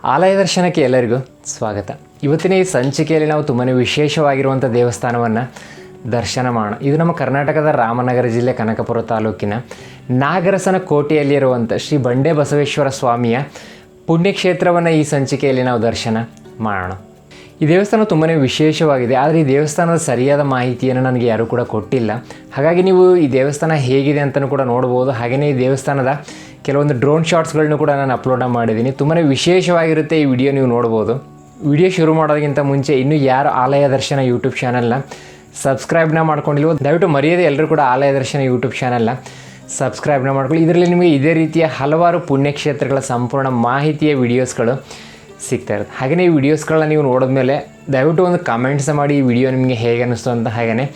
ಆಲಯ ದರ್ಶನಕ್ಕೆ ಎಲ್ಲರಿಗೂ ಸ್ವಾಗತ. ಇವತ್ತಿನ ಈ ಸಂಚಿಕೆಯಲ್ಲಿ ನಾವು ತುಂಬಾ ವಿಶೇಷವಾಗಿರುವಂಥ ದೇವಸ್ಥಾನವನ್ನು ದರ್ಶನ ಮಾಡೋಣ. ಇದು ನಮ್ಮ ಕರ್ನಾಟಕದ ರಾಮನಗರ ಜಿಲ್ಲೆ ಕನಕಪುರ ತಾಲೂಕಿನ ನಾಗರಸನಕೋಟೆಯಲ್ಲಿರುವಂಥ ಶ್ರೀ ಬಂಡೆ ಬಸವೇಶ್ವರ ಸ್ವಾಮಿಯ ಪುಣ್ಯಕ್ಷೇತ್ರವನ್ನು ಈ ಸಂಚಿಕೆಯಲ್ಲಿ ನಾವು ದರ್ಶನ ಮಾಡೋಣ. ಈ ದೇವಸ್ಥಾನ ತುಂಬಾ ವಿಶೇಷವಾಗಿದೆ, ಆದರೆ ಈ ದೇವಸ್ಥಾನದ ಸರಿಯಾದ ಮಾಹಿತಿಯನ್ನು ನನಗೆ ಯಾರೂ ಕೂಡ ಕೊಟ್ಟಿಲ್ಲ. ಹಾಗಾಗಿ ನೀವು ಈ ದೇವಸ್ಥಾನ ಹೇಗಿದೆ ಅಂತಲೂ ಕೂಡ ನೋಡ್ಬೋದು. ಹಾಗೆಯೇ ಈ ದೇವಸ್ಥಾನದ ಕೆಲವೊಂದು ಡ್ರೋನ್ ಶಾಟ್ಸ್ಗಳನ್ನೂ ಕೂಡ ನಾನು ಅಪ್ಲೋಡ್ ಮಾಡಿದ್ದೀನಿ. ತುಂಬಾ ವಿಶೇಷವಾಗಿರುತ್ತೆ ಈ ವಿಡಿಯೋ, ನೀವು ನೋಡ್ಬೋದು. ವಿಡಿಯೋ ಶುರು ಮಾಡೋದಕ್ಕಿಂತ ಮುಂಚೆ ಇನ್ನೂ ಯಾರು ಆಲಯ ದರ್ಶನ ಯೂಟ್ಯೂಬ್ ಚಾನಲ್ನ ಸಬ್ಸ್ಕ್ರೈಬ್ನ ಮಾಡ್ಕೊಂಡಿಲ್ವೋ ದಯವಿಟ್ಟು ಮರೆಯದೆ ಎಲ್ಲರೂ ಕೂಡ ಆಲಯ ದರ್ಶನ ಯೂಟ್ಯೂಬ್ ಚಾನಲ್ನ ಸಬ್ಸ್ಕ್ರೈಬ್ನ ಮಾಡ್ಕೊಳ್ಳಿ. ಇದರಲ್ಲಿ ನಿಮಗೆ ಇದೇ ರೀತಿಯ ಹಲವಾರು ಪುಣ್ಯಕ್ಷೇತ್ರಗಳ ಸಂಪೂರ್ಣ ಮಾಹಿತಿಯ ವಿಡಿಯೋಸ್ಗಳು ಸಿಗ್ತಾ ಇರುತ್ತೆ. ಹಾಗೆಯೇ ಈ ವಿಡಿಯೋಸ್ಗಳನ್ನ ನೀವು ನೋಡಿದ್ಮೇಲೆ ದಯವಿಟ್ಟು ಒಂದು ಕಮೆಂಟ್ಸ್ ಮಾಡಿ ಈ ವಿಡಿಯೋ ನಿಮಗೆ ಹೇಗೆ ಅನ್ನಿಸ್ತು ಅಂತ. ಹಾಗೆಯೇ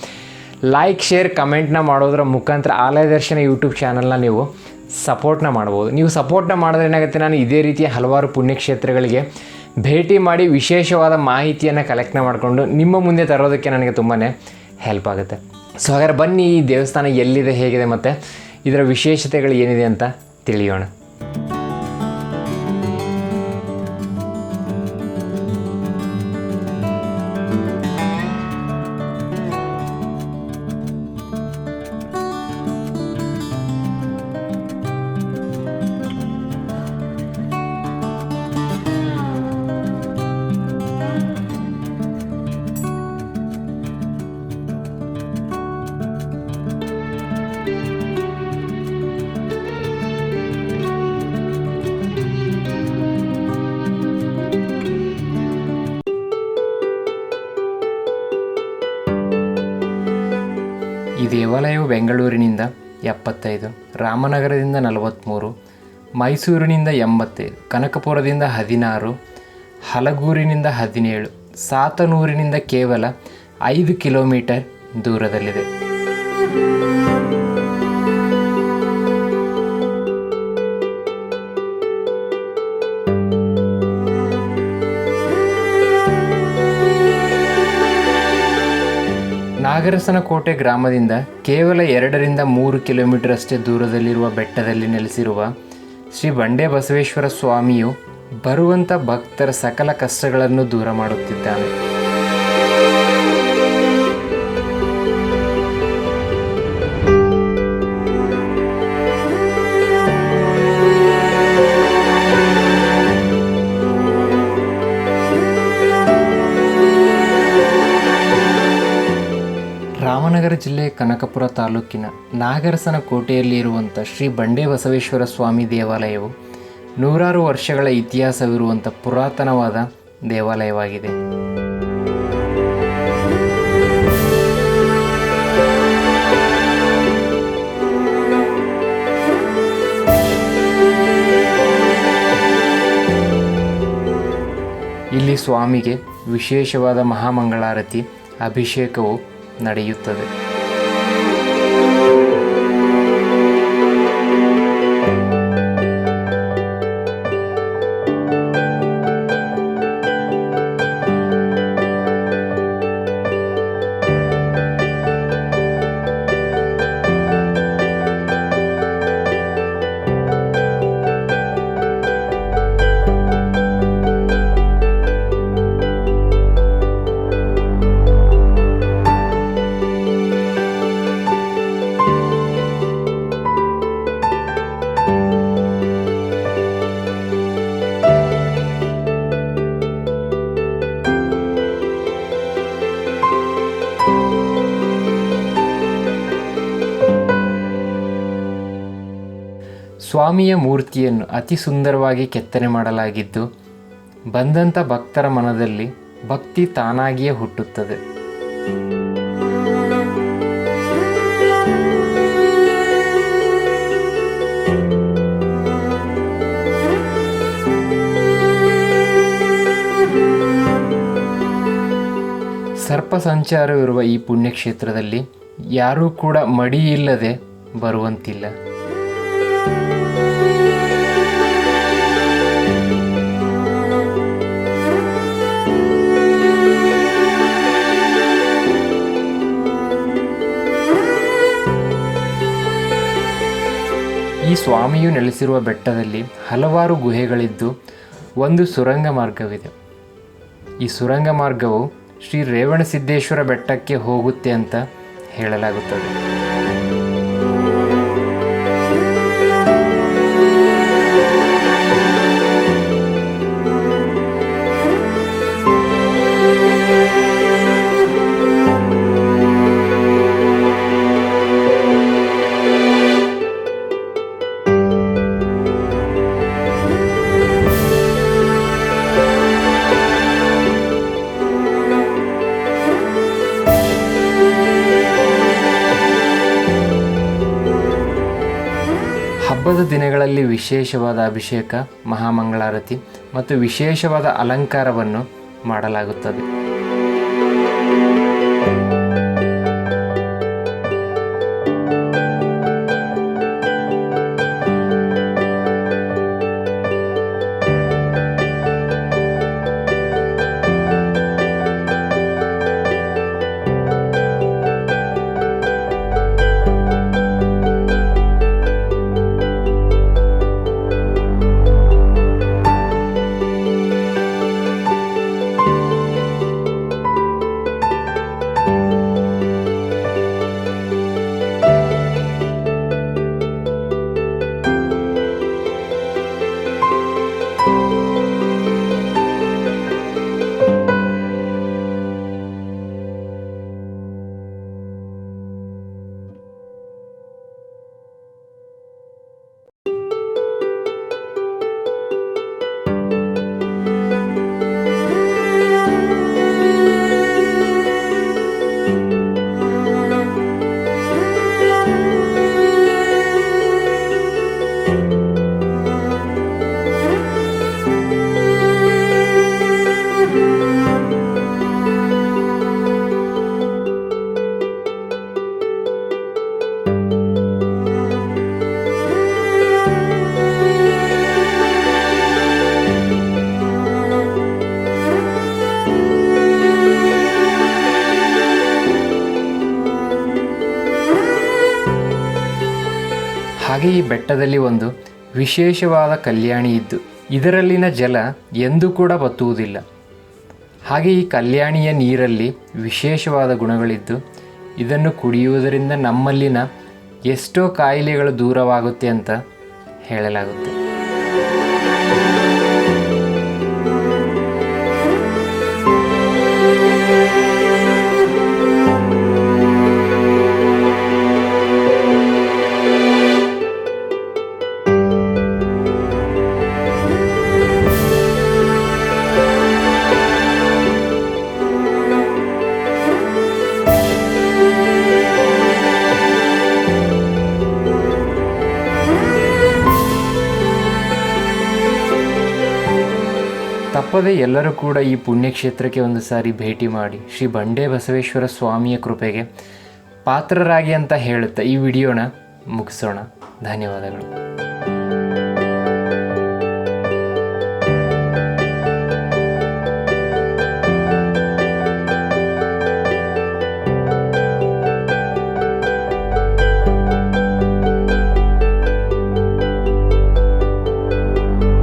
ಲೈಕ್, ಶೇರ್, ಕಮೆಂಟ್ನ ಮಾಡೋದ್ರ ಮುಖಾಂತರ ಆಲಯ ದರ್ಶನ ಯೂಟ್ಯೂಬ್ ಚಾನಲ್ನ ನೀವು ಸಪೋರ್ಟ್ನ ಮಾಡ್ಬೋದು. ನೀವು ಸಪೋರ್ಟ್ನ ಮಾಡಿದ್ರೆ ಏನಾಗುತ್ತೆ, ನಾನು ಇದೇ ರೀತಿಯ ಹಲವಾರು ಪುಣ್ಯಕ್ಷೇತ್ರಗಳಿಗೆ ಭೇಟಿ ಮಾಡಿ ವಿಶೇಷವಾದ ಮಾಹಿತಿಯನ್ನು ಕಲೆಕ್ಟ್ನ ಮಾಡಿಕೊಂಡು ನಿಮ್ಮ ಮುಂದೆ ತರೋದಕ್ಕೆ ನನಗೆ ತುಂಬಾ ಹೆಲ್ಪ್ ಆಗುತ್ತೆ. ಸೊ ಹಾಗಾದ್ರೆ ಬನ್ನಿ, ಈ ದೇವಸ್ಥಾನ ಎಲ್ಲಿದೆ, ಹೇಗಿದೆ ಮತ್ತು ಇದರ ವಿಶೇಷತೆಗಳು ಏನಿದೆ ಅಂತ ತಿಳಿಯೋಣ. ಈ ದೇವಾಲಯವು ಬೆಂಗಳೂರಿನಿಂದ 75, ರಾಮನಗರದಿಂದ 43, ಮೈಸೂರಿನಿಂದ 85, ಕನಕಪುರದಿಂದ 16, ಹಲಗೂರಿನಿಂದ 17, ಸಾತನೂರಿನಿಂದ ಕೇವಲ 5 ಕಿಲೋಮೀಟರ್ ದೂರದಲ್ಲಿದೆ. ನಾಗರಸನಕೋಟೆ ಗ್ರಾಮದಿಂದ ಕೇವಲ 2-3 ಕಿಲೋಮೀಟರ್ ಅಷ್ಟೇ ದೂರದಲ್ಲಿರುವ ಬೆಟ್ಟದಲ್ಲಿ ನೆಲೆಸಿರುವ ಶ್ರೀ ಬಂಡೆ ಬಸವೇಶ್ವರ ಸ್ವಾಮಿಯು ಬರುವಂಥ ಭಕ್ತರ ಸಕಲ ಕಷ್ಟಗಳನ್ನು ದೂರ ಮಾಡುತ್ತಿದ್ದಾನೆ. ರಾಮನಗರ ಜಿಲ್ಲೆ ಕನಕಪುರ ತಾಲೂಕಿನ ನಾಗರಸನಕೋಟೆಯಲ್ಲಿ ಇರುವಂಥ ಶ್ರೀ ಬಂಡೆ ಬಸವೇಶ್ವರ ಸ್ವಾಮಿ ದೇವಾಲಯವು 100 ವರ್ಷಗಳ ಇತಿಹಾಸವಿರುವಂಥ ಪುರಾತನವಾದ ದೇವಾಲಯವಾಗಿದೆ. ಇಲ್ಲಿ ಸ್ವಾಮಿಗೆ ವಿಶೇಷವಾದ ಮಹಾಮಂಗಳಾರತಿ ಅಭಿಷೇಕವು ನಡೆಯುತ್ತದೆ. ಸ್ವಾಮಿಯ ಮೂರ್ತಿಯನ್ನು ಅತಿ ಸುಂದರವಾಗಿ ಕೆತ್ತನೆ ಮಾಡಲಾಗಿದ್ದು ಬಂದಂಥ ಭಕ್ತರ ಮನದಲ್ಲಿ ಭಕ್ತಿ ತಾನಾಗಿಯೇ ಹುಟ್ಟುತ್ತದೆ. ಸರ್ಪ ಸಂಚಾರವಿರುವ ಈ ಪುಣ್ಯಕ್ಷೇತ್ರದಲ್ಲಿ ಯಾರೂ ಕೂಡ ಮಡಿಯಿಲ್ಲದೆ ಬರುವಂತಿಲ್ಲ. ಈ ಸ್ವಾಮಿಯು ನೆಲೆಸಿರುವ ಬೆಟ್ಟದಲ್ಲಿ ಹಲವಾರು ಗುಹೆಗಳಿದ್ದು ಒಂದು ಸುರಂಗ ಮಾರ್ಗವಿದೆ. ಈ ಸುರಂಗ ಮಾರ್ಗವು ಶ್ರೀ ರೇವಣಸಿದ್ದೇಶ್ವರ ಬೆಟ್ಟಕ್ಕೆ ಹೋಗುತ್ತೆ ಅಂತ ಹೇಳಲಾಗುತ್ತದೆ. ಹಬ್ಬದ ದಿನಗಳಲ್ಲಿ ವಿಶೇಷವಾದ ಅಭಿಷೇಕ, ಮಹಾಮಂಗಳಾರತಿ ಮತ್ತು ವಿಶೇಷವಾದ ಅಲಂಕಾರವನ್ನು ಮಾಡಲಾಗುತ್ತದೆ. ಹಾಗೆ ಈ ಬೆಟ್ಟದಲ್ಲಿ ಒಂದು ವಿಶೇಷವಾದ ಕಲ್ಯಾಣಿ ಇದ್ದು ಇದರಲ್ಲಿನ ಜಲ ಎಂದೂ ಕೂಡ ಬತ್ತುವುದಿಲ್ಲ. ಹಾಗೆ ಈ ಕಲ್ಯಾಣಿಯ ನೀರಲ್ಲಿ ವಿಶೇಷವಾದ ಗುಣಗಳಿದ್ದು ಇದನ್ನು ಕುಡಿಯುವುದರಿಂದ ನಮ್ಮಲ್ಲಿನ ಎಷ್ಟೋ ಕಾಯಿಲೆಗಳು ದೂರವಾಗುತ್ತೆ ಅಂತ ಹೇಳಲಾಗುತ್ತೆ. ತಪ್ಪದೆ ಎಲ್ಲರೂ ಕೂಡ ಈ ಪುಣ್ಯಕ್ಷೇತ್ರಕ್ಕೆ ಒಂದು ಸಾರಿ ಭೇಟಿ ಮಾಡಿ ಶ್ರೀ ಬಂಡೆ ಬಸವೇಶ್ವರ ಸ್ವಾಮಿಯ ಕೃಪೆಗೆ ಪಾತ್ರರಾಗಿ ಅಂತ ಹೇಳುತ್ತಾ ಈ ವಿಡಿಯೋನ ಮುಗಿಸೋಣ. ಧನ್ಯವಾದಗಳು.